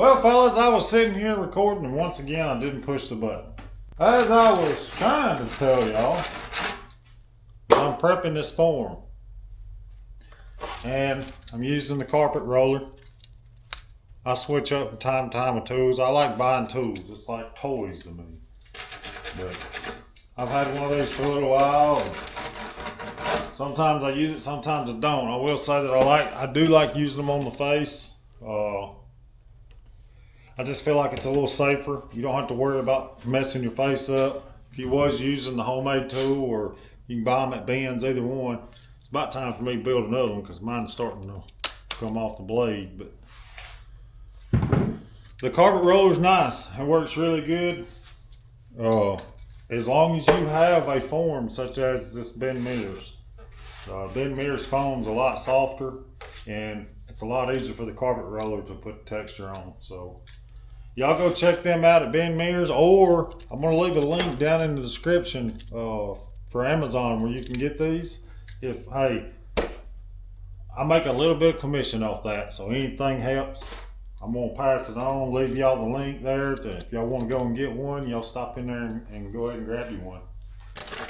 Well, fellas, I was sitting here recording, and once again, I didn't push the button. As I was trying to tell y'all, I'm prepping this form. And I'm using the carpet roller. I switch up from time to time with tools. I like buying tools. It's like toys to me. But I've had one of these for a little while. And sometimes I use it, sometimes I don't. I will say that I do like using them on the face. I just feel like it's a little safer. You don't have to worry about messing your face up. If you was using the homemade tool, or you can buy them at Ben's, either one. It's about time for me to build another one because mine's starting to come off the blade. But the carpet roller's nice. It works really good. As long as you have a form such as this Ben Mears. Ben Mears foam's a lot softer, and it's a lot easier for the carpet roller to put texture on. So y'all go check them out at Ben Mears, or I'm going to leave a link down in the description for Amazon where you can get these. Hey, I make a little bit of commission off that, so anything helps. I'm going to pass it on, leave y'all the link there. If y'all want to go and get one, y'all stop in there and go ahead and grab you one.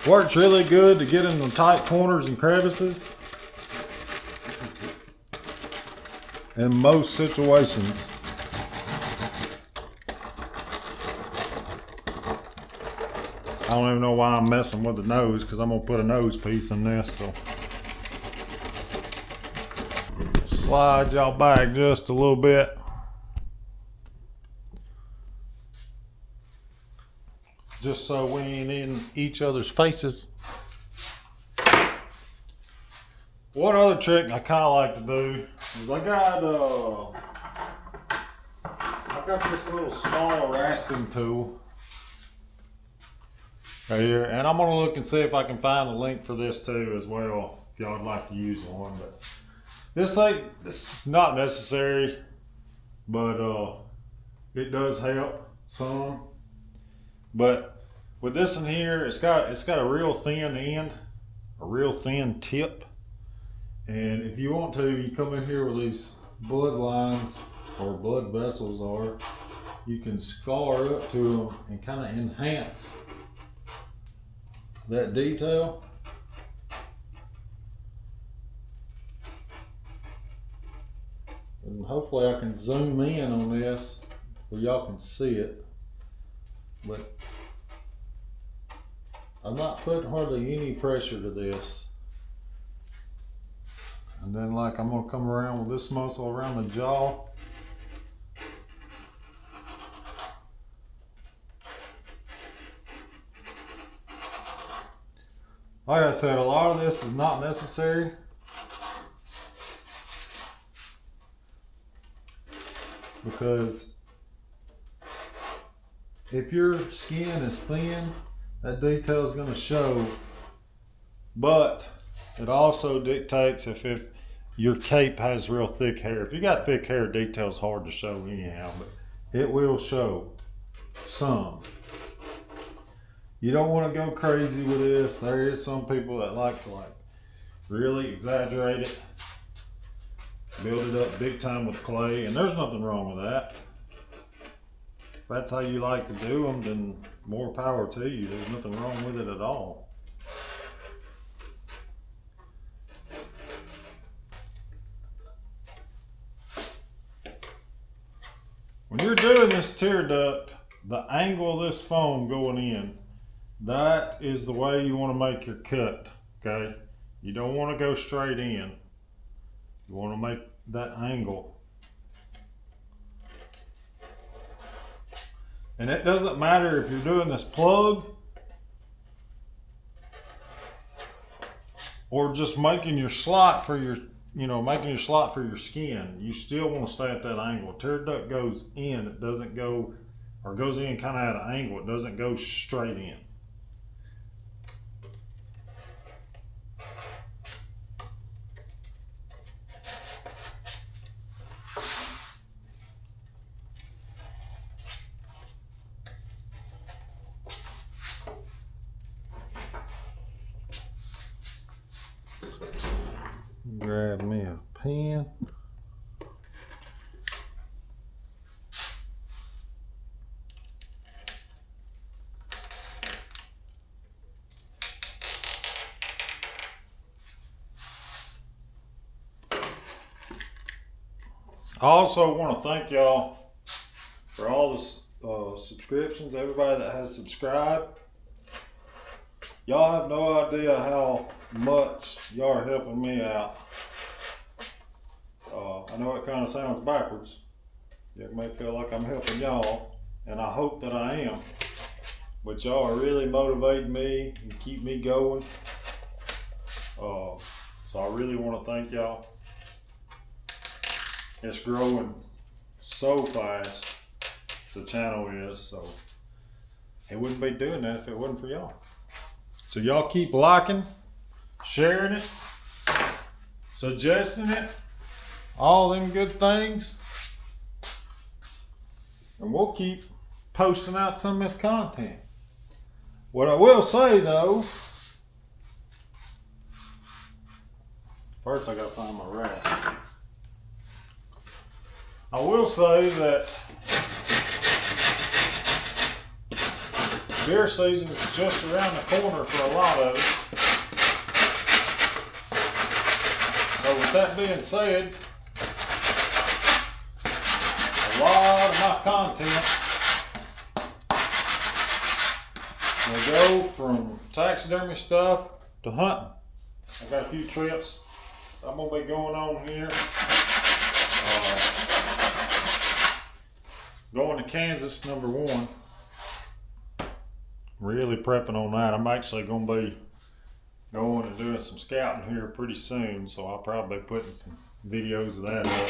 Works really good to get in the tight corners and crevices in most situations. I don't even know why I'm messing with the nose, because I'm going to put a nose piece in this. So slide y'all back just a little bit. Just so we ain't in each other's faces. One other trick I kind of like to do is I got this little small rasping tool right here, and I'm gonna look and see if I can find a link for this too as well, if y'all would like to use one. But this is not necessary, but it does help some. But with this in here, it's got a real thin end, a real thin tip. And if you want to, you come in here where these blood lines or blood vessels are, you can scar up to them and kind of enhance that detail. And hopefully I can zoom in on this where y'all can see it. But I'm not putting hardly any pressure to this. And then I'm gonna come around with this muscle around the jaw. Like I said, a lot of this is not necessary. Because if your skin is thin, that detail is going to show. But it also dictates if your cape has real thick hair. If you got thick hair, detail's hard to show anyhow, but it will show some. You don't want to go crazy with this. There is some people that like to really exaggerate it, build it up big time with clay, and there's nothing wrong with that. If that's how you like to do them, then more power to you. There's nothing wrong with it at all. When you're doing this tear duct, the angle of this foam going in, that is the way you want to make your cut, okay? You don't want to go straight in. You want to make that angle. And it doesn't matter if you're doing this plug or just making your slot for your, skin. You still want to stay at that angle. Tear duct goes in, it doesn't go, or goes in kind of at an angle. It doesn't go straight in. Grab me a pen. I also want to thank y'all for all the subscriptions, everybody that has subscribed. Y'all have no idea how much y'all are helping me out. I know it kind of sounds backwards. It may feel like I'm helping y'all, and I hope that I am. But y'all are really motivating me and keep me going. So I really want to thank y'all. It's growing so fast, the channel is, so it wouldn't be doing that if it wasn't for y'all. So y'all keep liking, sharing it, suggesting it, all them good things, and we'll keep posting out some of this content. What I will say though, first I gotta find my rasp. I will say that deer season is just around the corner for a lot of us. So with that being said, a lot of my content will go from taxidermy stuff to hunting. I've got a few trips I'm gonna be going on here. Going to Kansas, number one. Really prepping on that. I'm actually going to be going and doing some scouting here pretty soon, so I'll probably be putting some videos of that up.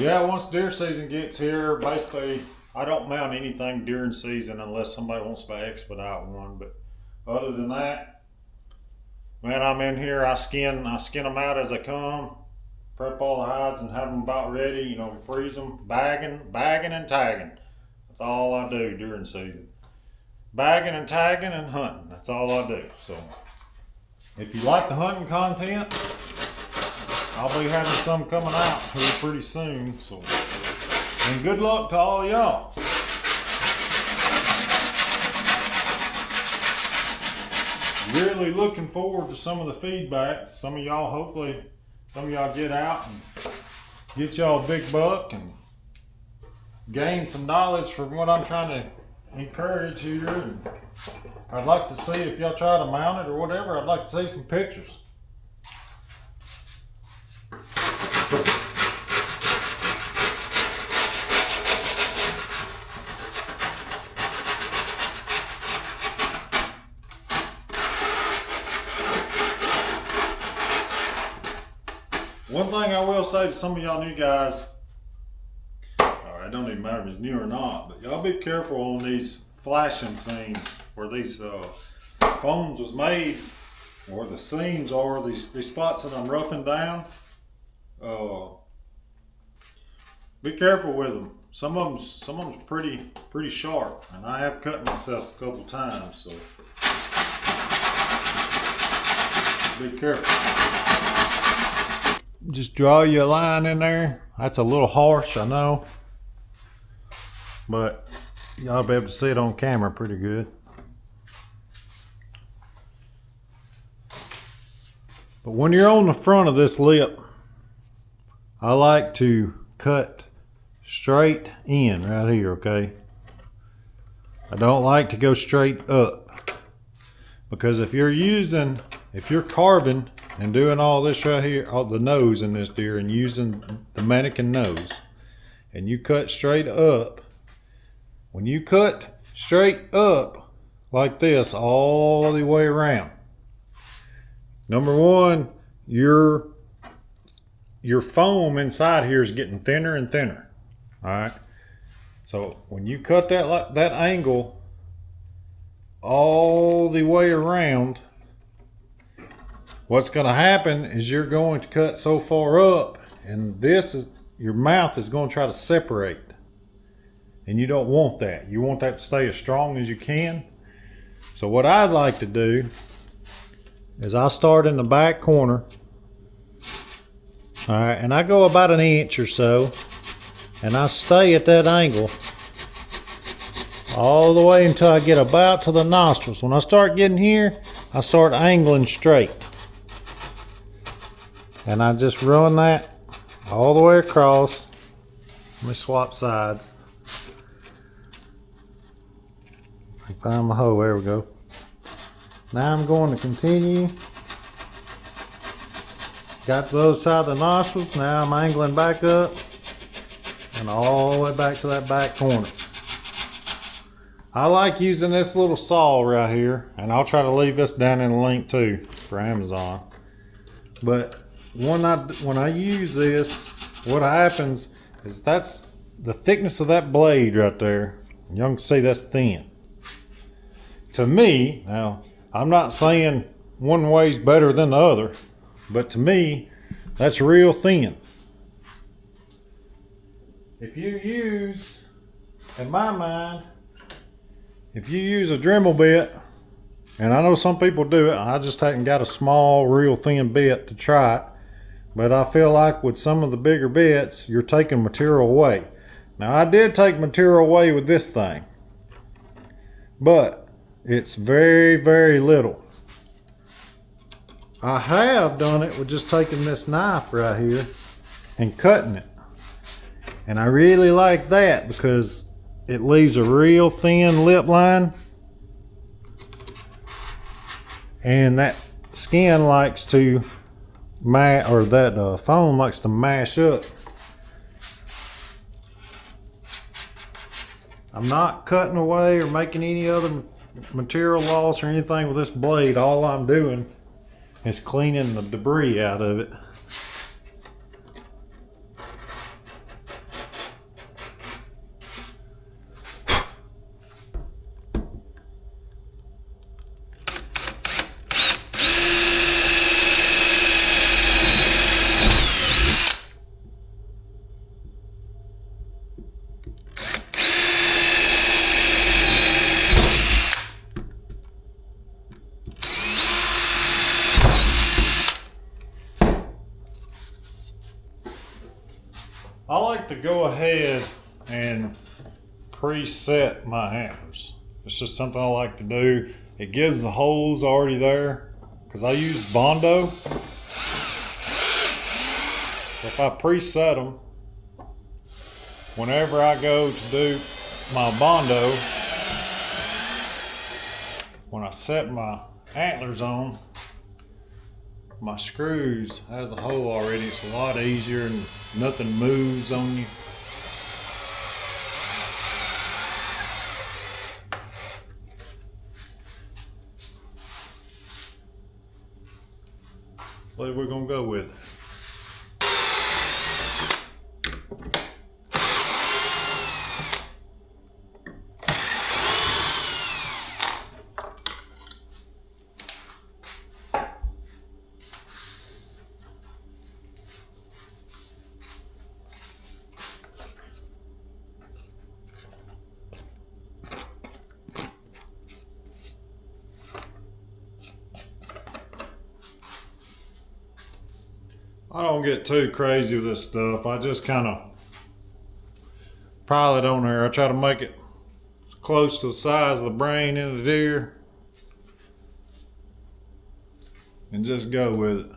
Yeah, once deer season gets here, basically I don't mount anything during season unless somebody wants to expedite one. But other than that, man, I'm in here. I skin them out as they come. Prep all the hides and have them about ready, you know, freeze them, bagging and tagging. That's all I do during season. Bagging and tagging and hunting. That's all I do. So if you like the hunting content, I'll be having some coming out here pretty soon. So, and good luck to all y'all. Really looking forward to some of the feedback. Some of y'all hopefully. Some of y'all get out and get y'all a big buck and gain some knowledge from what I'm trying to encourage here. And I'd like to see if y'all try to mount it or whatever. I'd like to see some pictures. One thing I will say to some of y'all new guys, it don't even matter if it's new or not, but y'all be careful on these flashing scenes where these foams was made, or the seams are, these spots that I'm roughing down. Be careful with them. Some of them's pretty sharp, and I have cut myself a couple times, so be careful. Just draw you a line in there. That's a little harsh, I know, but y'all be able to see it on camera pretty good. But when you're on the front of this lip, I like to cut straight in right here, okay? I don't like to go straight up, because if you're carving and doing all this right here, all the nose in this deer, and using the mannequin nose, and you cut straight up, when you cut straight up like this all the way around, number one, your foam inside here is getting thinner and thinner. All right, so when you cut that angle all the way around, what's going to happen is you're going to cut so far up, and your mouth is going to try to separate, and you don't want that. You want that to stay as strong as you can. So what I'd like to do is I start in the back corner, all right, and I go about an inch or so, and I stay at that angle all the way until I get about to the nostrils. When I start getting here, I start angling straight. And I just run that all the way across. Let me swap sides. Find my hoe, there we go. Now I'm going to continue. Got to the other side of the nostrils, now I'm angling back up and all the way back to that back corner. I like using this little saw right here, and I'll try to leave this down in the link too for Amazon. But when I use this, what happens is that's the thickness of that blade right there. You can see that's thin. To me, now, I'm not saying one way's better than the other, but to me, that's real thin. If you use, in my mind, if you use a Dremel bit, and I know some people do it, I just haven't got a small, real thin bit to try it, but I feel like with some of the bigger bits, you're taking material away. Now, I did take material away with this thing, but it's very, very little. I have done it with just taking this knife right here and cutting it. And I really like that because it leaves a real thin lip line. And that skin likes to foam likes to mash up. I'm not cutting away or making any other material loss or anything with this blade. All I'm doing is cleaning the debris out of it. I like to go ahead and preset my antlers. It's just something I like to do. It gives the holes already there because I use Bondo. If I preset them, whenever I go to do my Bondo, when I set my antlers on, my screws has a hole already. It's a lot easier and nothing moves on you. I believe we're gonna go with it. I don't get too crazy with this stuff. I just kind of pile it on there. I try to make it close to the size of the brain in the deer and just go with it.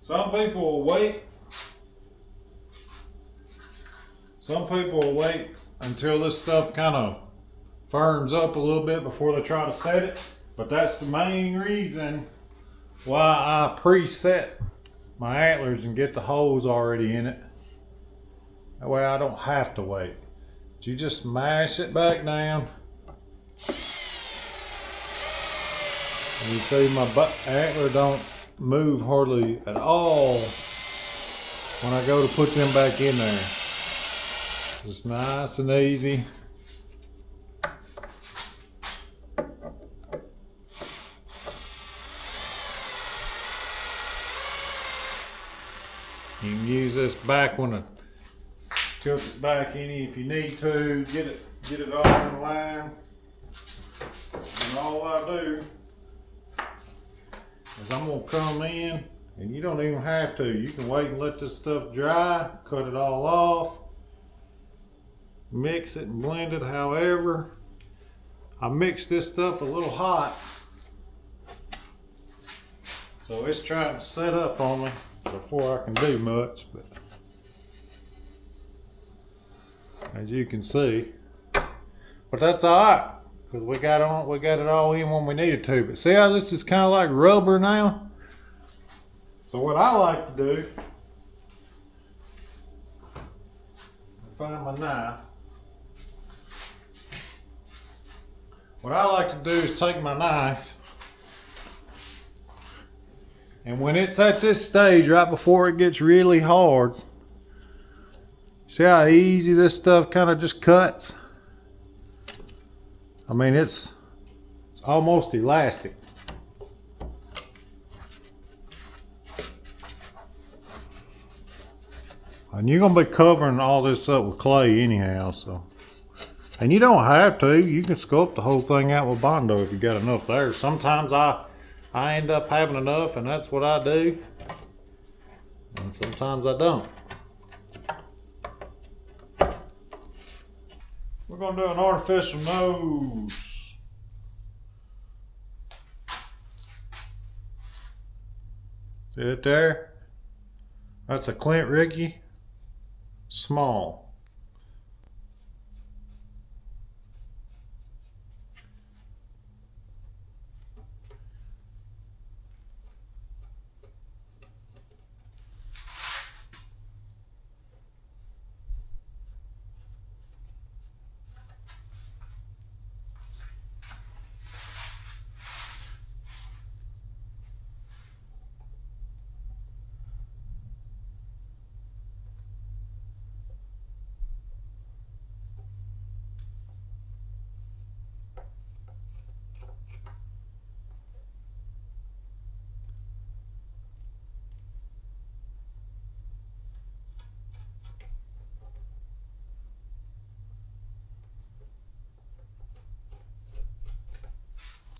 Some people will wait. Some people will wait until this stuff kind of firms up a little bit before they try to set it. But that's the main reason why I preset my antlers and get the holes already in it. That way I don't have to wait. You just mash it back down. And you see my antler don't move hardly at all when I go to put them back in there. Just nice and easy. You can use this back one to tilt it back any if you need to, get it all in line. And all I do is I'm gonna come in, and you don't even have to. You can wait and let this stuff dry, cut it all off, mix it and blend it however. I mix this stuff a little hot So it's trying to set up on me before I can do much, but as you can see, but that's all right because we got it all in when we needed to. But see how this is kind of like rubber now? So what I like to do, find my knife. What I like to do is take my knife, and when it's at this stage, right before it gets really hard, see how easy this stuff kind of just cuts? I mean, it's almost elastic. And you're gonna be covering all this up with clay anyhow, so. And you don't have to. You can sculpt the whole thing out with Bondo if you got enough there. Sometimes I end up having enough, and that's what I do. And sometimes I don't. We're gonna do an artificial nose. See it there? That's a Clint Ricky small.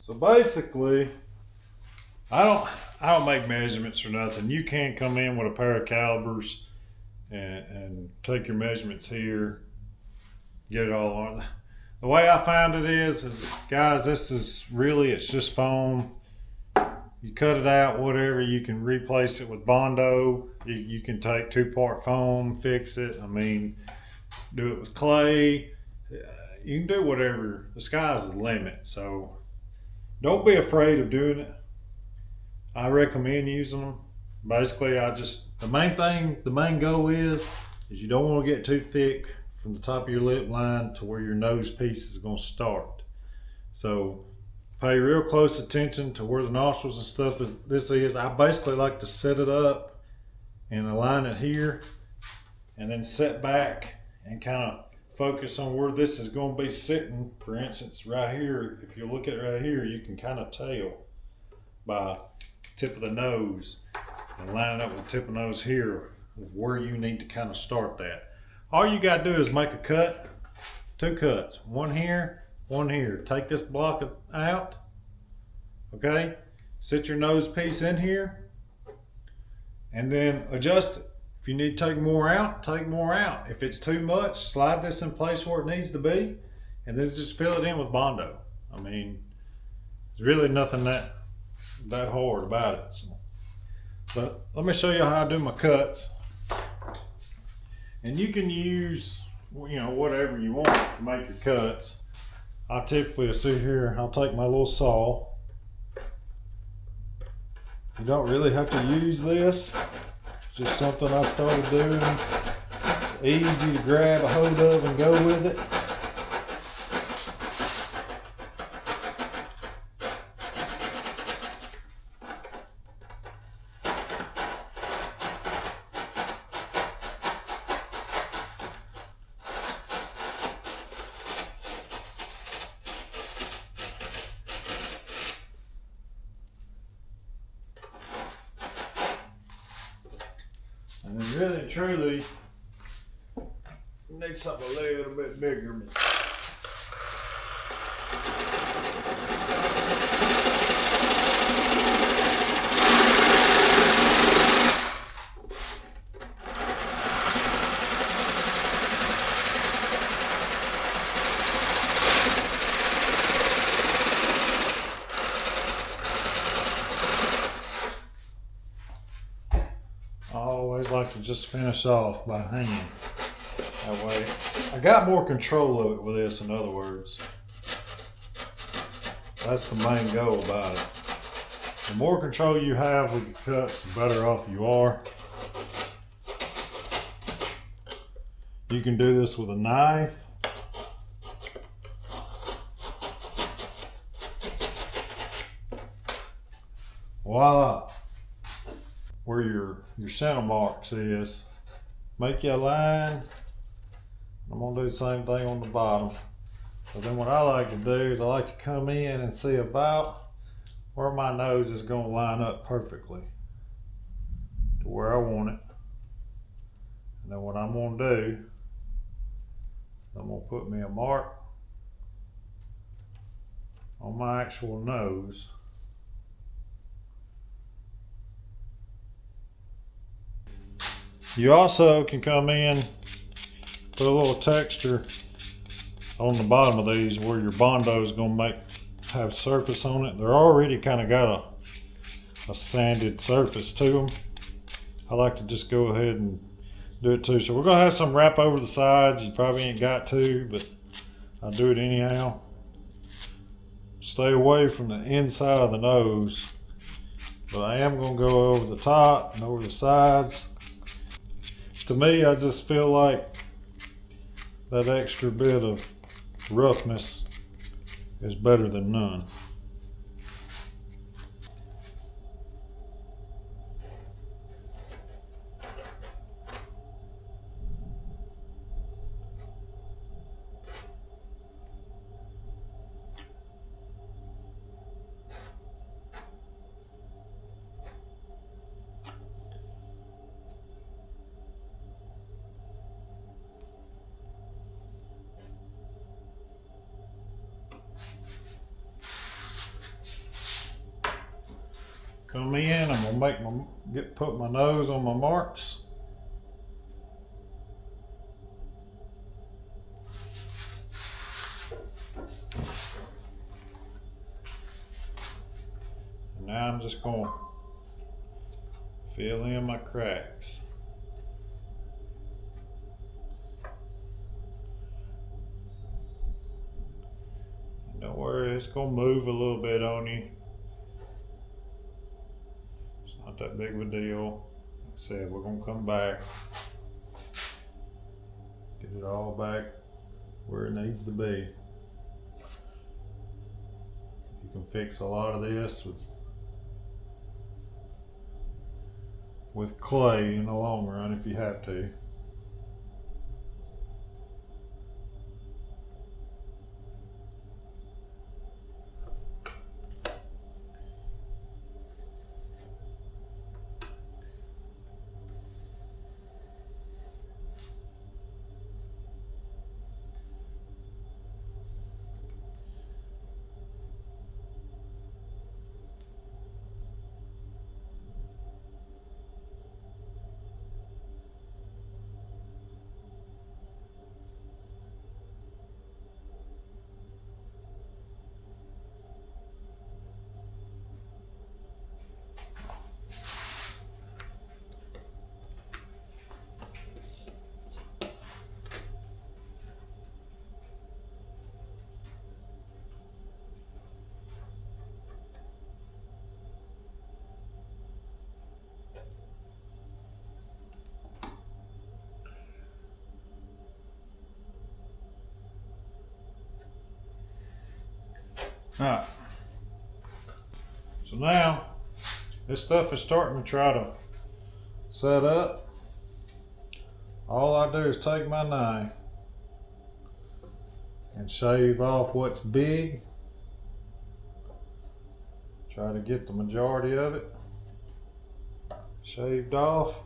So basically, I don't make measurements or nothing. You can come in with a pair of calibers and take your measurements here, get it all on. The way I find it is guys, this is really, it's just foam. You cut it out, whatever, you can replace it with Bondo. You can take 2-part foam, fix it. I mean, do it with clay. You can do whatever. The sky's the limit. So don't be afraid of doing it. I recommend using them. Basically, the main goal is you don't want to get too thick from the top of your lip line to where your nose piece is going to start. So pay real close attention to where the nostrils and stuff this is. I basically like to set it up and align it here, and then set back and kind of focus on where this is going to be sitting. For instance, right here, if you look at it right here, you can kind of tell by tip of the nose and line it up with the tip of the nose here of where you need to kind of start that. All you got to do is make a cut, 2 cuts, one here, one here. Take this block out, okay? Sit your nose piece in here, and then adjust it. If you need to take more out, take more out. If it's too much, slide this in place where it needs to be, and then just fill it in with Bondo. I mean, there's really nothing that hard about it. So, but let me show you how I do my cuts. And you can use, whatever you want to make your cuts. I typically sit here, I'll take my little saw. You don't really have to use this. It's just something I started doing. It's easy to grab a hold of and go with it. And then really and truly, you need something a little bit bigger. I always like to just finish off by hand. That way, I got more control of it with this, in other words. That's the main goal about it. The more control you have with your cuts, the better off you are. You can do this with a knife. Voila! Where your center marks is, make you a line. I'm gonna do the same thing on the bottom. But then what I like to do is I like to come in and see about where my nose is gonna line up perfectly to where I want it. And then what I'm gonna do, I'm gonna put me a mark on my actual nose. You also can come in, put a little texture on the bottom of these where your Bondo is going to have surface on it. They're already kind of got a sanded surface to them. I like to just go ahead and do it too. So we're going to have some wrap over the sides. You probably ain't got to, but I'll do it anyhow. Stay away from the inside of the nose, but I am going to go over the top and over the sides. To me, I just feel like that extra bit of roughness is better than none. Come in, I'm gonna put my nose on my marks. And now I'm just gonna fill in my cracks. Don't worry, it's gonna move a little bit on you. Not that big of a deal. Like I said, we're gonna come back, get it all back where it needs to be. You can fix a lot of this with clay in the long run if you have to. Alright, so now this stuff is starting to try to set up. All I do is take my knife and shave off what's big. Try to get the majority of it shaved off.